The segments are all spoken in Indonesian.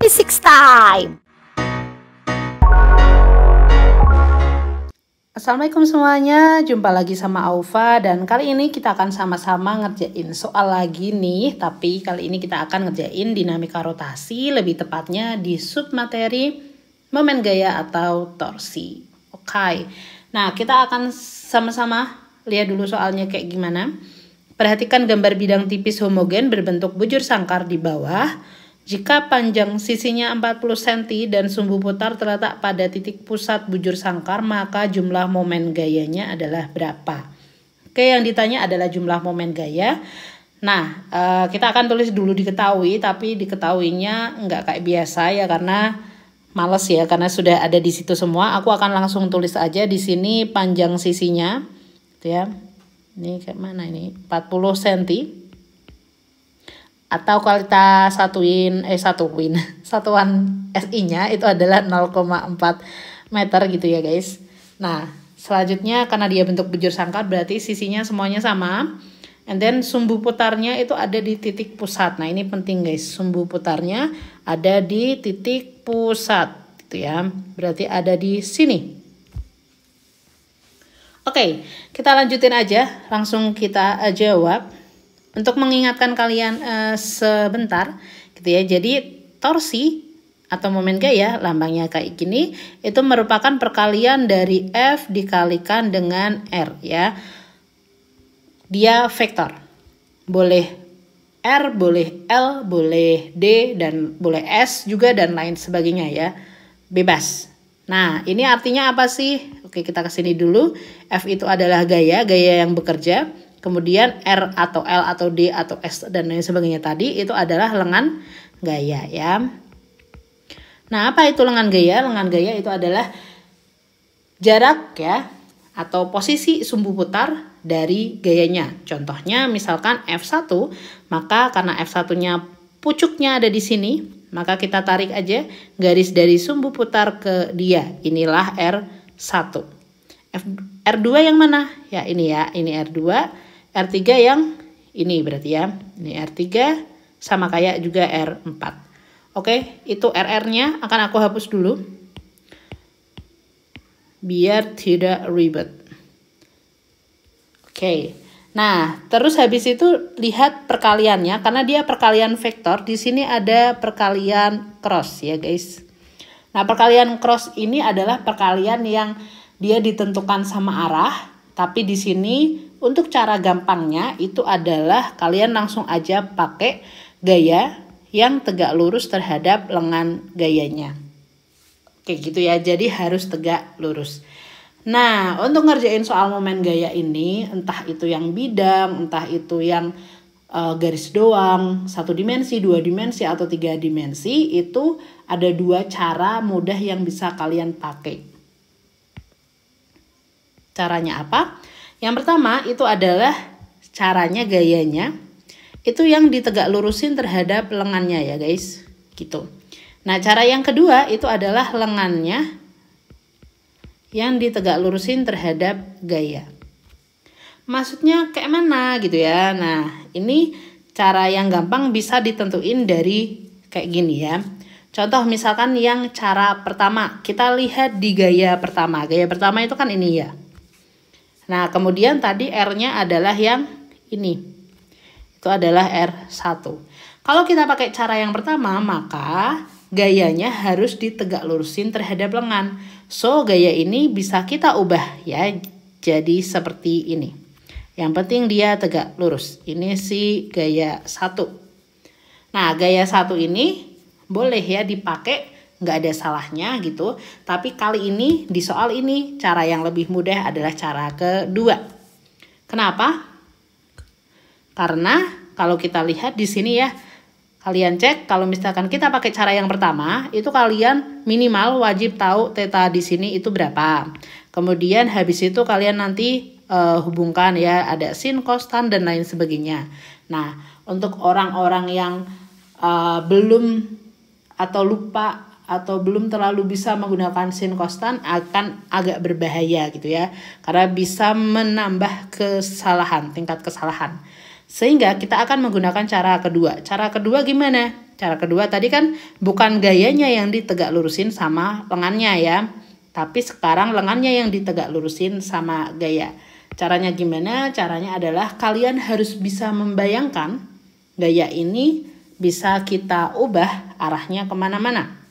Physics time. Assalamualaikum semuanya, jumpa lagi sama Aufa dan kali ini kita akan sama-sama ngerjain soal lagi nih. Tapi kali ini kita akan ngerjain dinamika rotasi, lebih tepatnya di submateri momen gaya atau torsi. Oke, nah kita akan sama-sama lihat dulu soalnya kayak gimana. Perhatikan gambar bidang tipis homogen berbentuk bujur sangkar di bawah. Jika panjang sisinya 40 cm dan sumbu putar terletak pada titik pusat bujur sangkar, maka jumlah momen gayanya adalah berapa? Oke, yang ditanya adalah jumlah momen gaya. Nah, kita akan tulis dulu diketahui, tapi diketahuinya nggak kayak biasa ya, karena males ya, karena sudah ada di situ semua. Aku akan langsung tulis aja di sini panjang sisinya, gitu ya. Ini kayak mana ini? 40 cm. Atau kalau kita satuan SI-nya itu adalah 0,4 meter gitu ya guys. Nah, selanjutnya karena dia bentuk bujur sangkar berarti sisinya semuanya sama. And then sumbu putarnya itu ada di titik pusat. Nah, ini penting guys. Sumbu putarnya ada di titik pusat gitu ya. Berarti ada di sini. Oke, kita lanjutin aja. Langsung kita jawab. Untuk mengingatkan kalian sebentar gitu ya. Jadi torsi atau momen gaya lambangnya kayak gini itu merupakan perkalian dari F dikalikan dengan R ya. Dia vektor. Boleh R, boleh L, boleh D dan boleh S juga dan lain sebagainya ya. Bebas. Nah, ini artinya apa sih? Oke, kita kesini dulu. F itu adalah gaya yang bekerja. Kemudian R atau L atau D atau S dan lain sebagainya tadi itu adalah lengan gaya ya. Nah, apa itu lengan gaya? Lengan gaya itu adalah jarak ya atau posisi sumbu putar dari gayanya. Contohnya misalkan F1, maka karena F1-nya pucuknya ada di sini, maka kita tarik aja garis dari sumbu putar ke dia. Inilah R1. R2 yang mana? Ya ini ya, ini R2. R3 yang ini berarti ya. Ini R3 sama kayak juga R4. Oke, itu RR-nya akan aku hapus dulu. Biar tidak ribet. Oke. Nah, terus habis itu lihat perkaliannya karena dia perkalian vektor. Di sini ada perkalian cross ya, guys. Nah, perkalian cross ini adalah perkalian yang dia ditentukan sama arah, tapi di sini untuk cara gampangnya itu adalah kalian langsung aja pakai gaya yang tegak lurus terhadap lengan gayanya. Oke gitu ya, jadi harus tegak lurus. Nah, untuk ngerjain soal momen gaya ini, entah itu yang bidang, entah itu yang garis doang, 1 dimensi, 2 dimensi, atau 3 dimensi, itu ada 2 cara mudah yang bisa kalian pakai. Caranya apa? Yang pertama itu adalah caranya gayanya itu yang ditegak lurusin terhadap lengannya ya guys gitu. Nah, cara yang kedua itu adalah lengannya yang ditegak lurusin terhadap gaya. Maksudnya kayak mana gitu ya. Nah, ini cara yang gampang bisa ditentuin dari kayak gini ya. Contoh misalkan yang cara pertama, kita lihat di gaya pertama. Gaya pertama itu kan ini ya. Nah, kemudian tadi R-nya adalah yang ini. Itu adalah R1. Kalau kita pakai cara yang pertama, maka gayanya harus ditegak lurusin terhadap lengan. So, gaya ini bisa kita ubah ya. Jadi seperti ini. Yang penting dia tegak lurus. Ini si gaya 1. Nah, gaya 1 ini boleh ya dipakai. Nggak ada salahnya gitu. Tapi kali ini di soal ini cara yang lebih mudah adalah cara kedua. Kenapa? Karena kalau kita lihat di sini ya, kalian cek kalau misalkan kita pakai cara yang pertama, itu kalian minimal wajib tahu theta di sini itu berapa. Kemudian habis itu kalian nanti hubungkan ya, ada sin, cos, tan dan lain sebagainya. Nah, untuk orang-orang yang belum atau lupa atau belum terlalu bisa menggunakan sin kostan akan agak berbahaya gitu ya, karena bisa menambah kesalahan, tingkat kesalahan. Sehingga kita akan menggunakan cara kedua. Cara kedua gimana? Cara kedua tadi kan bukan gayanya yang ditegak lurusin sama lengannya ya. Tapi sekarang lengannya yang ditegak lurusin sama gaya. Caranya gimana? Caranya adalah kalian harus bisa membayangkan gaya ini bisa kita ubah arahnya kemana-mana.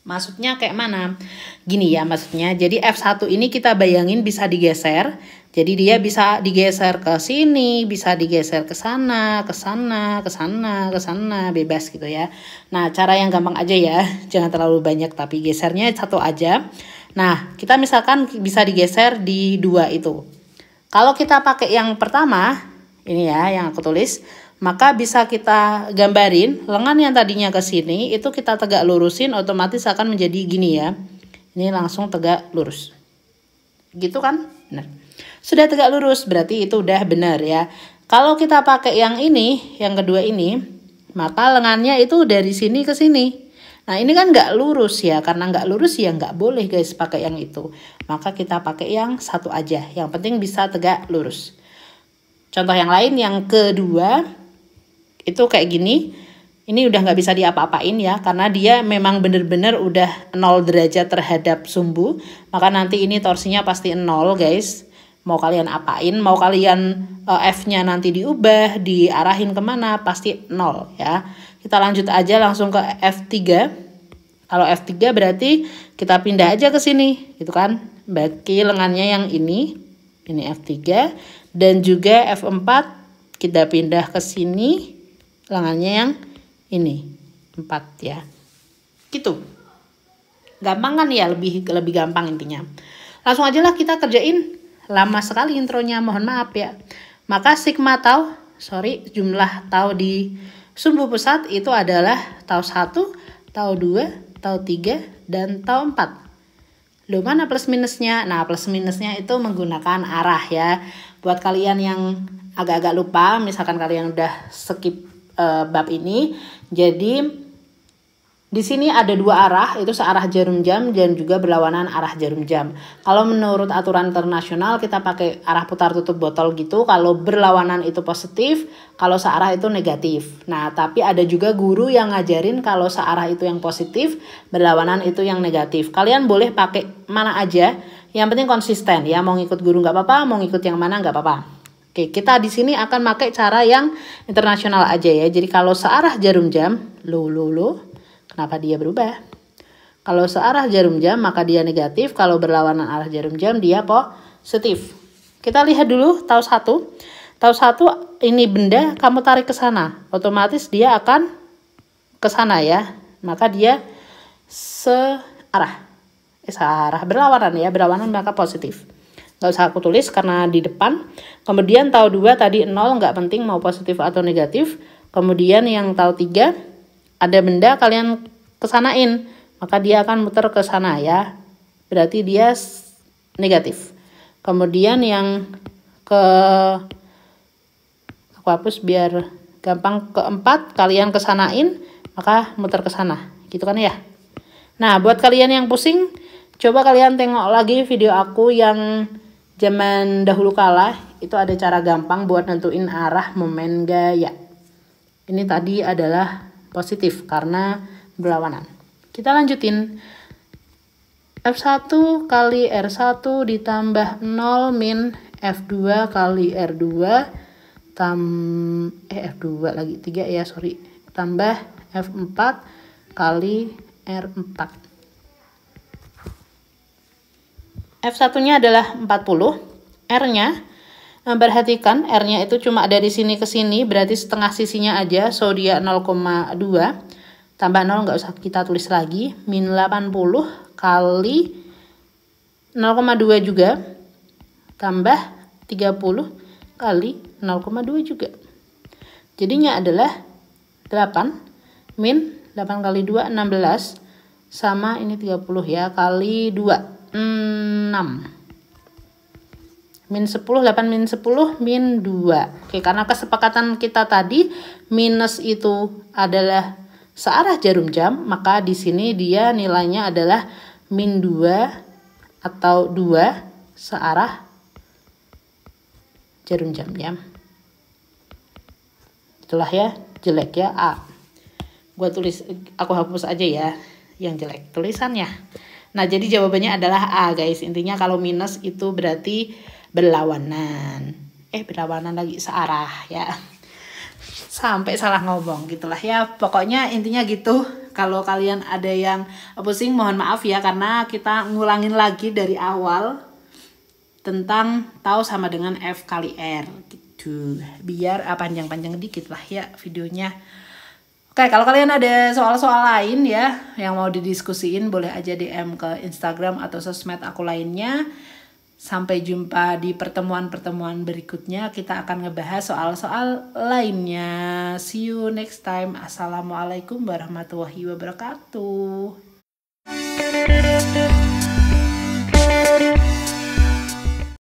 Maksudnya kayak mana? Gini ya maksudnya. Jadi F1 ini kita bayangin bisa digeser. Jadi dia bisa digeser ke sini, bisa digeser ke sana, ke sana, ke sana, ke sana, bebas gitu ya. Nah, cara yang gampang aja ya. Jangan terlalu banyak tapi gesernya satu aja. Nah, kita misalkan bisa digeser di 2 itu. Kalau kita pakai yang pertama, ini ya yang aku tulis, maka bisa kita gambarin lengan yang tadinya ke sini itu kita tegak lurusin otomatis akan menjadi gini ya. Ini langsung tegak lurus. Gitu kan? Benar. Sudah tegak lurus berarti itu udah benar ya. Kalau kita pakai yang ini, yang kedua ini, maka lengannya itu dari sini ke sini. Nah ini kan nggak lurus ya, karena nggak lurus ya nggak boleh guys pakai yang itu. Maka kita pakai yang satu aja, yang penting bisa tegak lurus. Contoh yang lain yang kedua, itu kayak gini. Ini udah nggak bisa diapa-apain ya, karena dia memang bener-bener udah 0 derajat terhadap sumbu. Maka nanti ini torsinya pasti 0 guys. Mau kalian apain, mau kalian F-nya nanti diubah, diarahin kemana, pasti 0 ya. Kita lanjut aja langsung ke F3. Kalau F3 berarti kita pindah aja ke sini, gitu kan. Bagi lengannya yang ini F3. Dan juga F4 kita pindah ke sini, lengannya yang ini 4 ya. Gitu. Gampang kan ya, lebih gampang intinya. Langsung aja lah kita kerjain. Lama sekali intronya, mohon maaf ya. Maka sigma tau, jumlah tau di sumbu pusat itu adalah tau 1, tau 2, tau 3, dan tau 4. Loh mana plus minusnya? Nah plus minusnya itu menggunakan arah ya. Buat kalian yang agak-agak lupa, misalkan kalian udah skip bab ini, jadi di sini ada 2 arah, itu searah jarum jam dan juga berlawanan arah jarum jam. Kalau menurut aturan internasional kita pakai arah putar tutup botol gitu. Kalau berlawanan itu positif, kalau searah itu negatif. Nah, tapi ada juga guru yang ngajarin kalau searah itu yang positif, berlawanan itu yang negatif. Kalian boleh pakai mana aja, yang penting konsisten ya. Mau ngikut guru nggak apa-apa, mau ngikut yang mana nggak apa-apa. Oke, kita di sini akan pakai cara yang internasional aja ya. Jadi kalau searah jarum jam, kenapa dia berubah? Kalau searah jarum jam maka dia negatif, kalau berlawanan arah jarum jam dia positif. Kita lihat dulu tau 1. Tau 1 ini benda kamu tarik ke sana, otomatis dia akan ke sana ya. Maka dia searah berlawanan ya, berlawanan maka positif. Nggak usah aku tulis karena di depan. Kemudian tau 2 tadi 0, nggak penting mau positif atau negatif. Kemudian yang tau 3 ada benda kalian kesanain, maka dia akan muter ke sana ya. Berarti dia negatif. Kemudian yang aku hapus biar gampang, keempat kalian kesanain, maka muter ke sana. Gitu kan ya. Nah, buat kalian yang pusing, coba kalian tengok lagi video aku yang zaman dahulu kala. Itu ada cara gampang buat nentuin arah momen gaya. Ini tadi adalah positif karena berlawanan. Kita lanjutin. F1 kali R1 ditambah 0 min F2 kali R2 F2 lagi 3 ya, tambah F4 kali R4. F1-nya adalah 40, R-nya perhatikan R-nya itu cuma dari sini ke sini, berarti setengah sisinya aja, so dia 0,2 tambah 0 nggak usah kita tulis lagi, min 80 kali 0,2 juga tambah 30 kali 0,2 juga. Jadinya adalah 8 min 8 kali 2 16 sama ini 30 ya, kali 2 6. Min 10, 8 min 10, min 2. Oke, karena kesepakatan kita tadi minus itu adalah searah jarum jam, maka di sini dia nilainya adalah min 2 atau 2 searah jarum jam ya. Itulah ya, jelek ya A. Aku hapus aja ya yang jelek tulisannya. Nah, jadi jawabannya adalah A, guys. Intinya kalau minus itu berarti berlawanan. Berlawanan lagi, searah ya. Sampai salah ngomong gitulah ya. Pokoknya intinya gitu. Kalau kalian ada yang pusing, mohon maaf ya, karena kita ngulangin lagi dari awal tentang tau sama dengan F kali R gitu. Biar panjang-panjang dikit lah ya videonya. Oke, kalau kalian ada soal-soal lain ya yang mau didiskusiin, boleh aja DM ke Instagram atau sosmed aku lainnya. Sampai jumpa di pertemuan-pertemuan berikutnya. Kita akan ngebahas soal-soal lainnya. See you next time. Assalamualaikum warahmatullahi wabarakatuh.